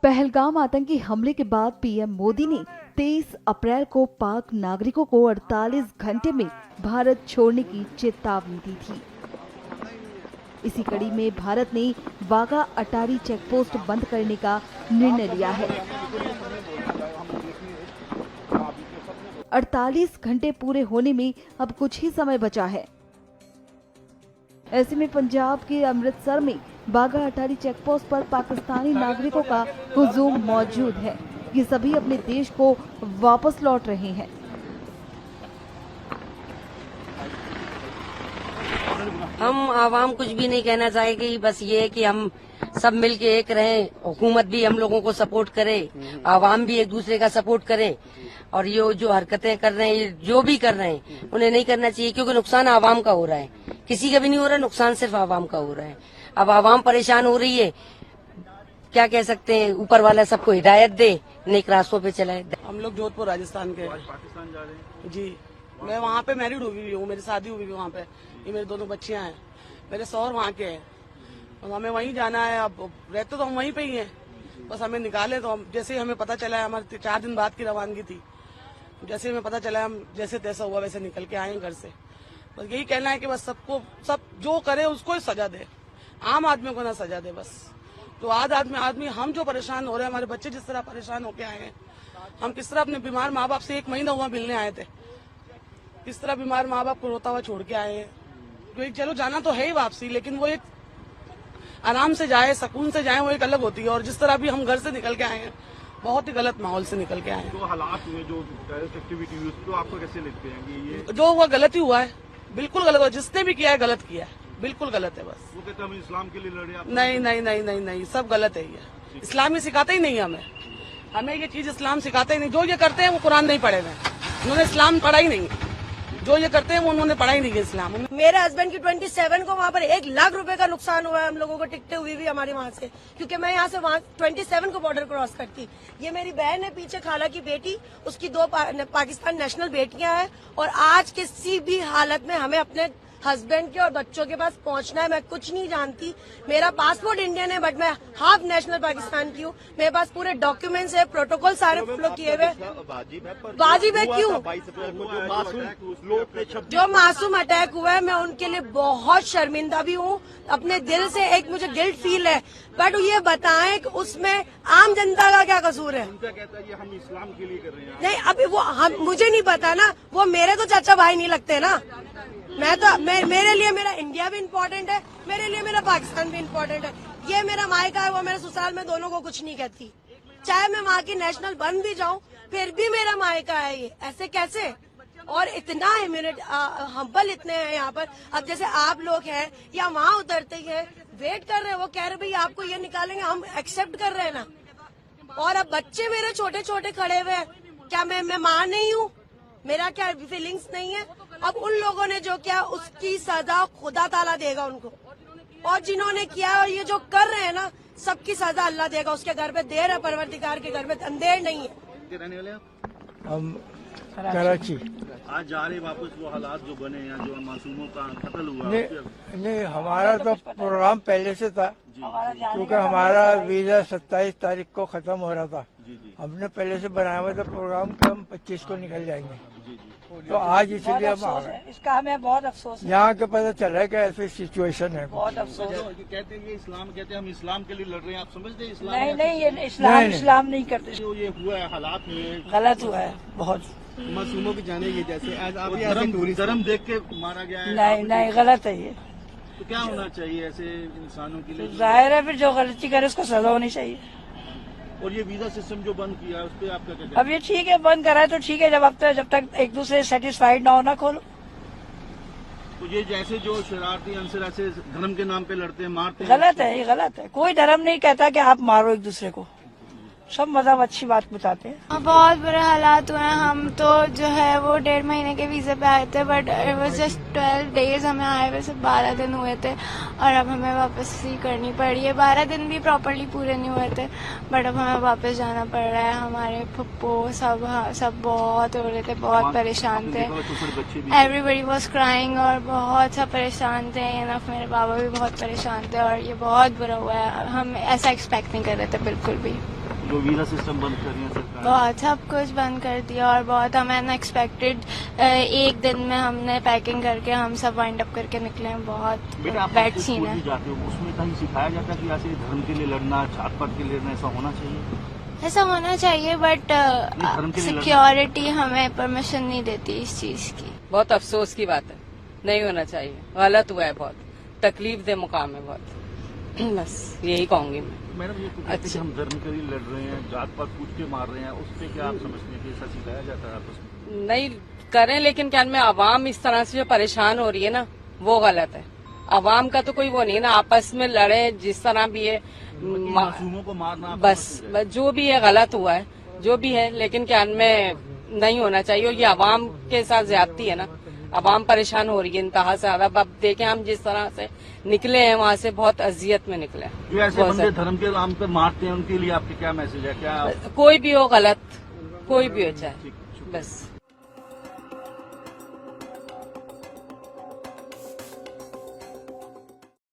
पहलगाम आतंकी हमले के बाद पीएम मोदी ने 23 अप्रैल को पाक नागरिकों को 48 घंटे में भारत छोड़ने की चेतावनी दी थी। इसी कड़ी में भारत ने वाघा अटारी चेकपोस्ट बंद करने का निर्णय लिया है। 48 घंटे पूरे होने में अब कुछ ही समय बचा है। ऐसे में पंजाब के अमृतसर में वाघा अटारी चेकपोस्ट पर पाकिस्तानी नागरिकों का हुजूम मौजूद है। ये सभी अपने देश को वापस लौट रहे हैं। हम आवाम कुछ भी नहीं कहना चाहेगी, बस ये है कि हम सब मिलके एक रहें, हुकूमत भी हम लोगों को सपोर्ट करे, आवाम भी एक दूसरे का सपोर्ट करे। और ये जो हरकतें कर रहे हैं, जो भी कर रहे हैं, उन्हें नहीं करना चाहिए, क्योंकि नुकसान आवाम का हो रहा है, किसी का भी नहीं हो रहा, नुकसान सिर्फ आवाम का हो रहा है। अब आवाम परेशान हो रही है, क्या कह सकते हैं, ऊपर वाला सबको हिदायत दे, नेक रास्तों पे चलाए। हम लोग जोधपुर राजस्थान के पाकिस्तान जा रहे हैं जी। मैं वहाँ पे मैरिड हुई हूँ, मेरी शादी हुई है वहाँ पे, ये मेरे दोनों बच्चियाँ हैं, मेरे शौहर वहाँ के हैं और हमें वहीं जाना है। अब रहते तो हम वहीं पे ही हैं, बस हमें निकाले तो हम, जैसे ही हमें पता चला है, हमारे 4 दिन बाद की रवानगी थी, जैसे ही हमें पता चला हम जैसे तैसा हुआ वैसे निकल के आए घर से। बस यही कहना है कि बस सबको, सब जो करे उसको ही सजा दे, आम आदमी को ना सजा दे। बस जो आदमी हम जो परेशान हो रहे हैं, हमारे बच्चे जिस तरह परेशान होके आए हैं, हम किस तरह अपने बीमार माँ बाप से 1 महीना हुआ मिलने आए थे, किस तरह बीमार माँ बाप को रोता हुआ छोड़ के आए हैं। तो एक चलो जाना तो है ही वापसी, लेकिन वो एक आराम से जाए, सुकून से जाए, वो एक अलग होती है। और जिस तरह भी हम घर से निकल के आए हैं, बहुत ही गलत माहौल से निकल के आए हैं। जो हालात हुए, जो टेररिस्ट एक्टिविटी हुई, उसको आपको कैसे लगते हैं कि ये जो हुआ गलत ही हुआ है, बिल्कुल गलत हुआ, जिसने भी किया है गलत किया है, बिल्कुल गलत है। बस वो कहते हैं हम इस्लाम के लिए लड़े, आप नहीं नहीं नहीं नहीं नहीं, सब गलत है। ये इस्लाम ही सिखाते ही नहीं है हमें ये चीज इस्लाम सिखाते ही नहीं। जो ये करते हैं वो कुरान नहीं पढ़े हुए, उन्होंने इस्लाम पढ़ा ही नहीं, जो ये करते हैं वो उन्होंने पढ़ा ही नहीं है इस्लाम। मेरे हस्बैंड की 27 को वहाँ पर 1 लाख रुपए का नुकसान हुआ है हम लोगों को, टिकटें हुई भी हमारे वहाँ से, क्योंकि मैं यहाँ से वहाँ 27 को बॉर्डर क्रॉस करती। ये मेरी बहन है पीछे, खाला की बेटी, उसकी 2 पाकिस्तान नेशनल बेटियां हैं। और आज किसी भी हालत में हमें अपने हस्बैंड के और बच्चों के पास पहुंचना है। मैं कुछ नहीं जानती, मेरा पासपोर्ट इंडियन है बट मैं हाफ नेशनल पाकिस्तान की हूँ। मेरे पास पूरे डॉक्यूमेंट्स है, प्रोटोकॉल सारे फॉलो किए हुए। वाजिब है क्यों? जो मासूम अटैक हुआ है, मैं उनके लिए बहुत शर्मिंदा भी हूँ, अपने दिल से एक मुझे गिल्ट फील है। बट ये बताएं कि उसमें आम जनता का क्या कसूर है? उनका कहता है ये हम इस्लाम के लिए कर रहे हैं। नहीं, अभी वो मुझे नहीं पता ना, वो मेरे तो चाचा भाई नहीं लगते ना। मेरे लिए मेरा इंडिया भी इम्पोर्टेंट है, मेरे लिए मेरा पाकिस्तान भी इम्पोर्टेंट है। ये मेरा मायका है, वो मेरे ससुराल में, दोनों को कुछ नहीं कहती। चाहे मैं वहाँ की नेशनल बन भी जाऊँ, फिर भी मेरा मायका है ये। ऐसे कैसे? और इतना हम्बल इतने हैं यहाँ पर। अब जैसे आप लोग हैं या वहाँ उतरते हैं, वेट कर रहे हैं, वो कह रहे भाई आपको ये निकालेंगे, हम एक्सेप्ट कर रहे हैं ना। और अब बच्चे मेरे छोटे छोटे खड़े हुए हैं, क्या मैं माँ नहीं हूँ? मेरा क्या फीलिंग्स नहीं है? अब उन लोगों ने जो किया उसकी सजा खुदा ताला देगा उनको, और जिन्होंने किया और ये जो कर रहे हैं ना, सबकी सजा अल्लाह देगा। उसके घर पे देर है, परवरदिगार के घर पे अंधेर नहीं है। रहने वाले आप? हम कराची। आज जा रहे वापस, वो हालात जो बने हैं, जो मासूमों का कत्ल हुआ। नहीं, हमारा तो प्रोग्राम पहले से था, क्योंकि हमारा वीजा 27 तारीख को खत्म हो रहा था। हमने पहले से बनाया हुआ था प्रोग्राम कि हम 25 को निकल जाएंगे, तो आज इसलिए हम आ गए। इसका हमें बहुत अफसोस है। यहाँ के पता चल रहा है कि ऐसी सिचुएशन है। बहुत अफसोस। कहते हैं ये इस्लाम, कहते हैं हम इस्लाम के लिए लड़ रहे हैं, आप समझते हैं इस्लाम? नहीं, ये इस्लाम नहीं करते। जो ये हुआ है, हालात हुए, गलत हुआ है बहुत। मासूमों की जाने की, जैसे आज आप धर्म देख के मारा गया है। नहीं, गलत है ये। तो क्या होना चाहिए ऐसे इंसानों के लिए? जाहिर है, फिर जो गलती करे उसको सजा होनी चाहिए। और ये वीजा सिस्टम जो बंद किया है, उस पर आपका क्या? अब ये ठीक है, बंद करा है तो ठीक है, जब तक एक दूसरे सेटिस्फाइड ना हो ना खोलो। तो ये जैसे जो शरारती अंसर ऐसे धर्म के नाम पे लड़ते हैं, मारते हैं, गलत है, ये गलत है। कोई धर्म नहीं कहता कि आप मारो एक दूसरे को, सब मजहब अच्छी बात बताते हैं। बहुत बुरे हालात हुए हैं। हम तो जो है वो 1.5 महीने के वीजे पे आए थे, but it was just 12 days हमें आए हुए, सिर्फ 12 दिन हुए थे, और अब हमें वापसी करनी पड़ी है। 12 दिन भी प्रॉपर्ली पूरे नहीं हुए थे, बट अब हमें वापस जाना पड़ रहा है। हमारे पप्पो सब बहुत हो रहे थे, बहुत परेशान थे। एवरीबडी वॉज क्राइंग और बहुत सा परेशान थे। इनफ मेरे बाबा भी बहुत परेशान थे, और ये बहुत बुरा हुआ है। हम ऐसा एक्सपेक्ट नहीं कर रहे थे बिल्कुल भी। जो वीजा सिस्टम बंद कर रही है सरकार? बहुत सब कुछ बंद कर दिया और बहुत हमें अनएक्सपेक्टेड एक दिन में हमने पैकिंग करके हम सब वाइंड अप करके निकले हैं। बहुत बेटा आप बैड स्कूल सीन है। भी जाते हो, उसमें कहीं सिखाया जाता है कि ऐसे धर्म के लिए लड़ना, जात पात के लिए लड़ना, ऐसा होना चाहिए? ऐसा होना चाहिए बट धर्म के लिए लड़ना। सिक्योरिटी हमें परमिशन नहीं देती इस चीज की। बहुत अफसोस की बात है, नहीं होना चाहिए, गलत हुआ है, बहुत तकलीफ दे मुकाम है बहुत। बस यही कहूंगी मैं। मैडम ये तो कहते हैं कि हम धर्म के लिए लड़ रहे हैं, जात पात पूछ के मार रहे हैं, उस पर क्या आप समझते हैं कि ऐसा सिखाया जाता है आपस में? नहीं करें, लेकिन क्या में आवाम इस तरह से जो परेशान हो रही है ना, वो गलत है। आवाम का तो कोई वो नहीं है ना, आपस में लड़े जिस तरह भी है, मासूमों को मारना आप बस समझते हैं? जो भी है गलत हुआ है, जो भी है, लेकिन क्या में नहीं होना चाहिए। और ये आवाम के साथ ज्यादती है ना, आवाम परेशान हो रही है इंतहा से ज्यादा। अब देखें हम जिस तरह से निकले हैं वहाँ से, बहुत अजियत में निकले हैं। जो ऐसे बहुत बंदे ज्यादा। धर्म के नाम पर मारते हैं, उनके लिए आपके क्या मैसेज है? क्या कोई भी हो गलत, कोई भी हो चाहे, बस